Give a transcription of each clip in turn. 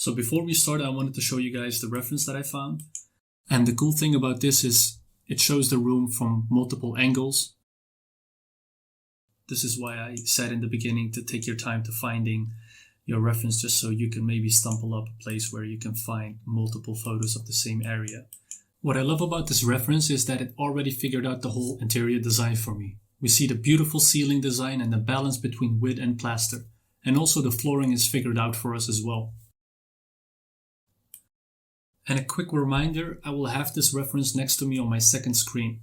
So before we start, I wanted to show you guys the reference that I found. And the cool thing about this is it shows the room from multiple angles. This is why I said in the beginning to take your time to finding your reference, just so you can maybe stumble up a place where you can find multiple photos of the same area. What I love about this reference is that it already figured out the whole interior design for me. We see the beautiful ceiling design and the balance between wood and plaster. And also the flooring is figured out for us as well. And a quick reminder, I will have this reference next to me on my second screen.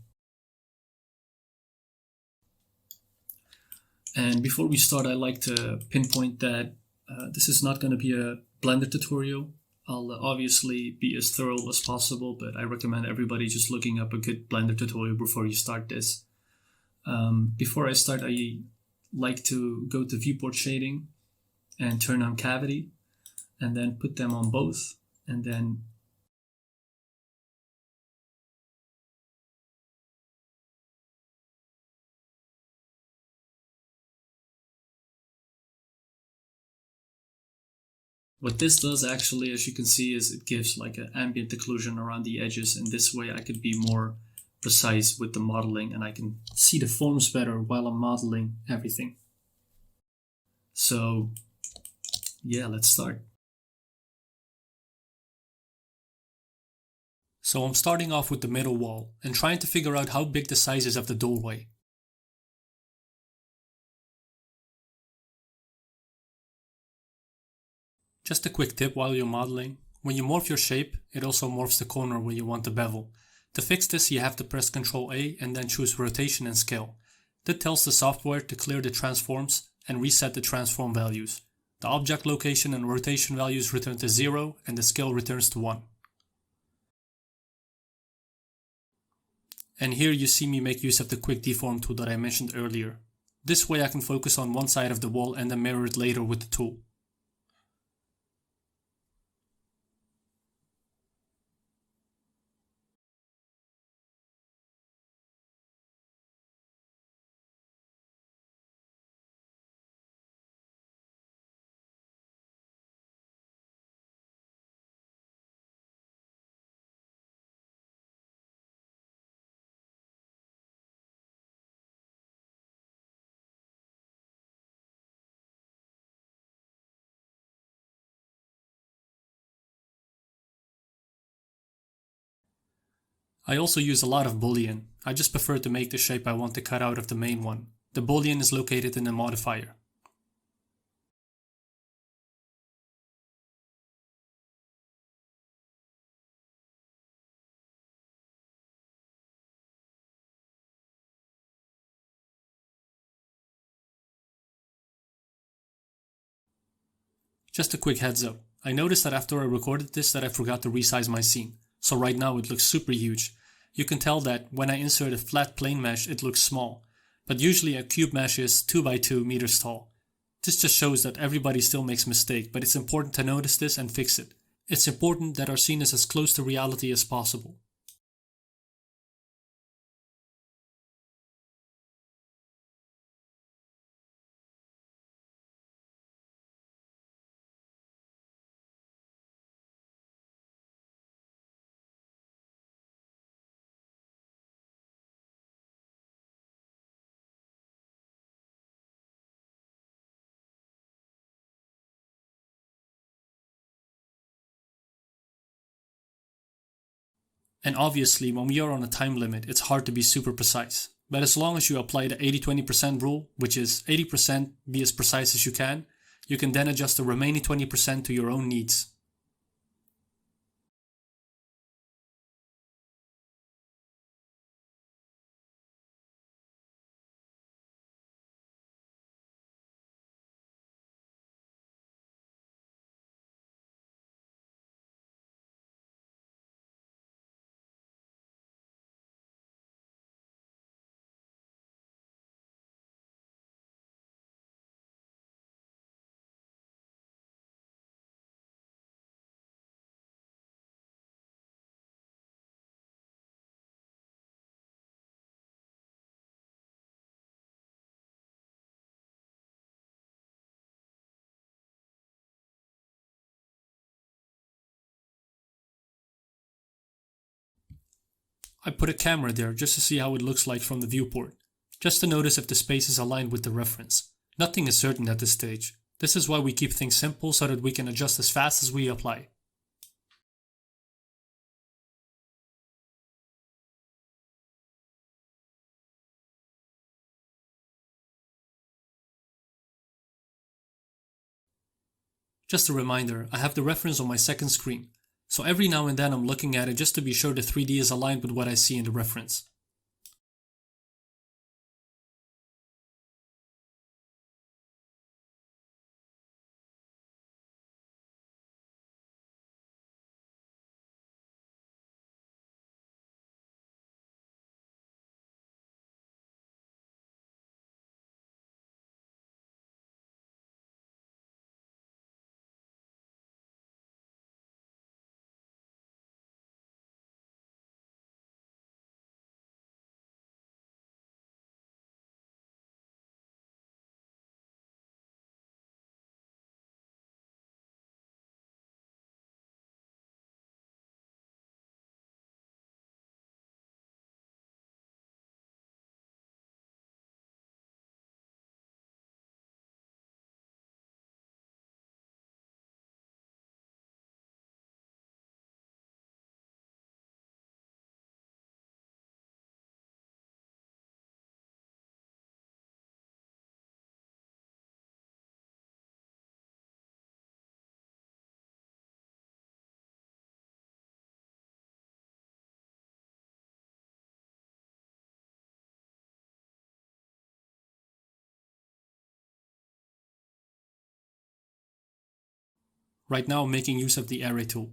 And before we start, I like to pinpoint that this is not going to be a Blender tutorial. I'll obviously be as thorough as possible, but I recommend everybody just looking up a good Blender tutorial before you start this. Before I start, I like to go to viewport shading and turn on cavity and then put them on both, and then what this does actually, as you can see, is it gives like an ambient occlusion around the edges, and this way I could be more precise with the modeling and I can see the forms better while I'm modeling everything. So yeah, let's start. So I'm starting off with the middle wall and trying to figure out how big the size is of the doorway. Just a quick tip while you're modeling, when you morph your shape, it also morphs the corner where you want the bevel. To fix this, you have to press Ctrl A and then choose rotation and scale. That tells the software to clear the transforms and reset the transform values. The object location and rotation values return to 0 and the scale returns to 1. And here you see me make use of the quick deform tool that I mentioned earlier. This way I can focus on one side of the wall and then mirror it later with the tool. I also use a lot of Boolean. I just prefer to make the shape I want to cut out of the main one. The Boolean is located in the modifier. Just a quick heads up, I noticed that after I recorded this that I forgot to resize my scene, so right now it looks super huge. You can tell that when I insert a flat plane mesh it looks small, but usually a cube mesh is 2 by 2 meters tall. This just shows that everybody still makes mistakes, but it's important to notice this and fix it. It's important that our scene is as close to reality as possible. And obviously, when we are on a time limit, it's hard to be super precise. But as long as you apply the 80-20% rule, which is 80% be as precise as you can then adjust the remaining 20% to your own needs. I put a camera there just to see how it looks like from the viewport, just to notice if the space is aligned with the reference. Nothing is certain at this stage. This is why we keep things simple so that we can adjust as fast as we apply. Just a reminder, I have the reference on my second screen, so every now and then I'm looking at it just to be sure the 3D is aligned with what I see in the reference. Right now I'm making use of the array tool.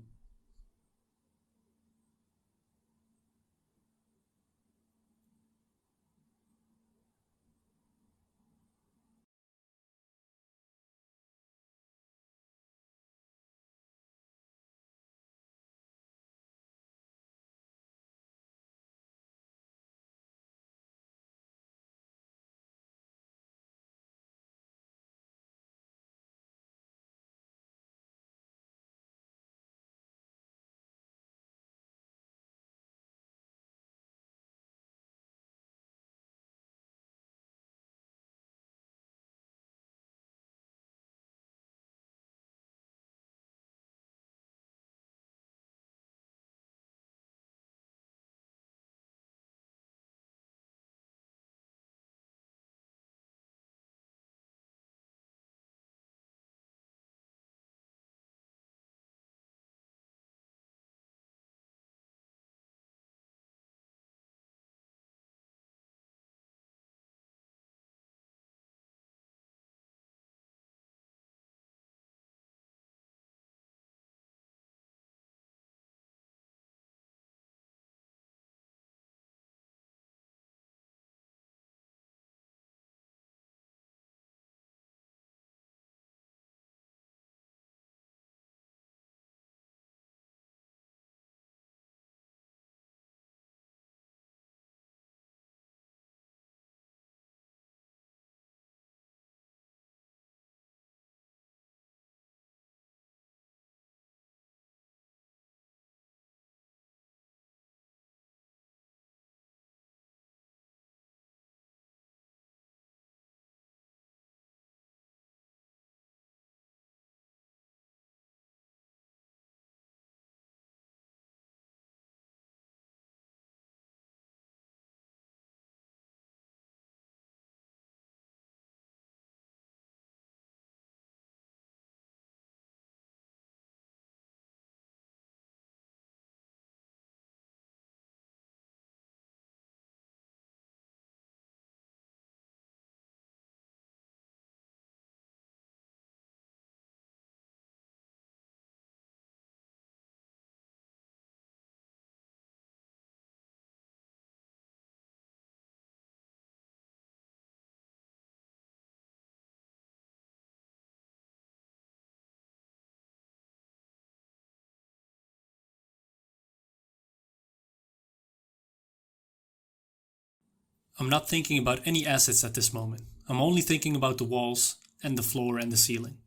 I'm not thinking about any assets at this moment. I'm only thinking about the walls and the floor and the ceiling.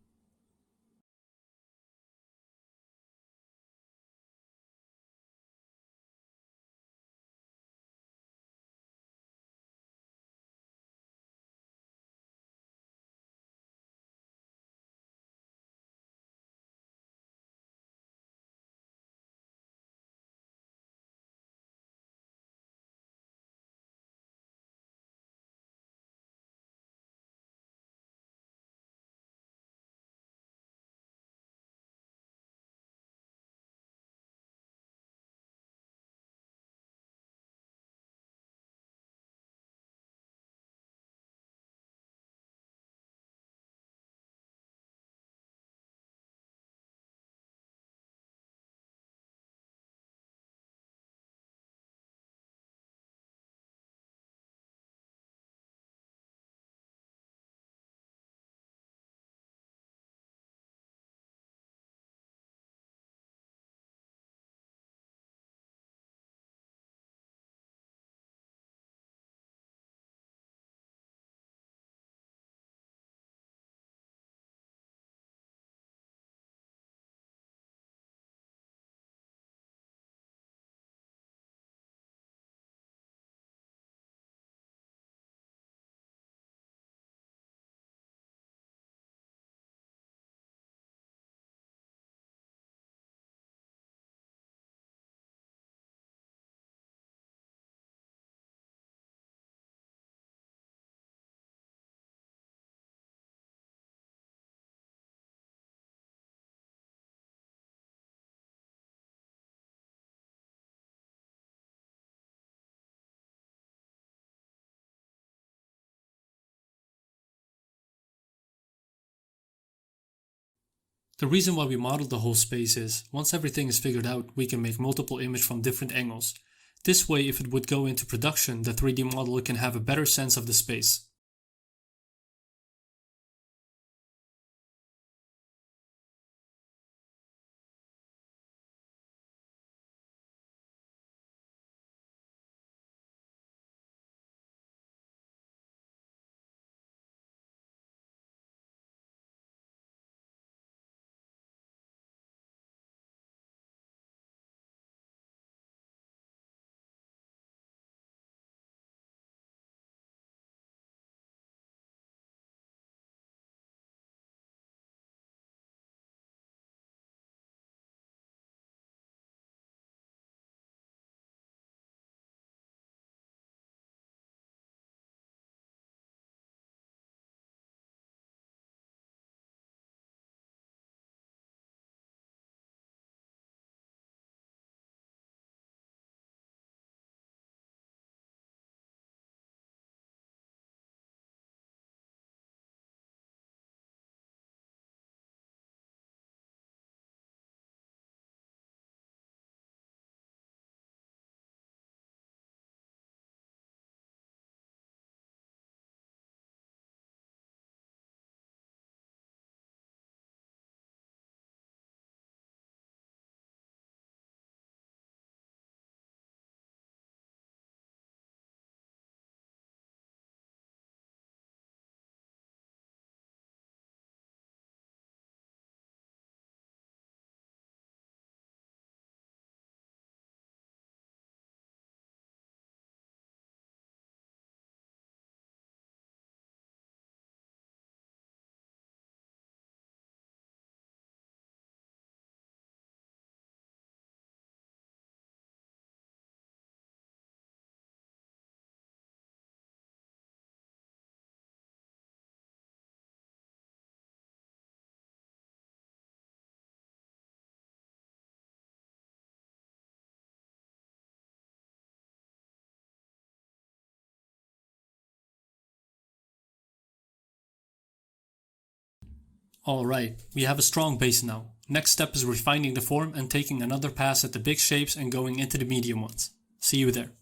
The reason why we modeled the whole space is, once everything is figured out, we can make multiple images from different angles. This way, if it would go into production, the 3D modeler can have a better sense of the space. Alright, we have a strong base now. Next step is refining the form and taking another pass at the big shapes and going into the medium ones. See you there.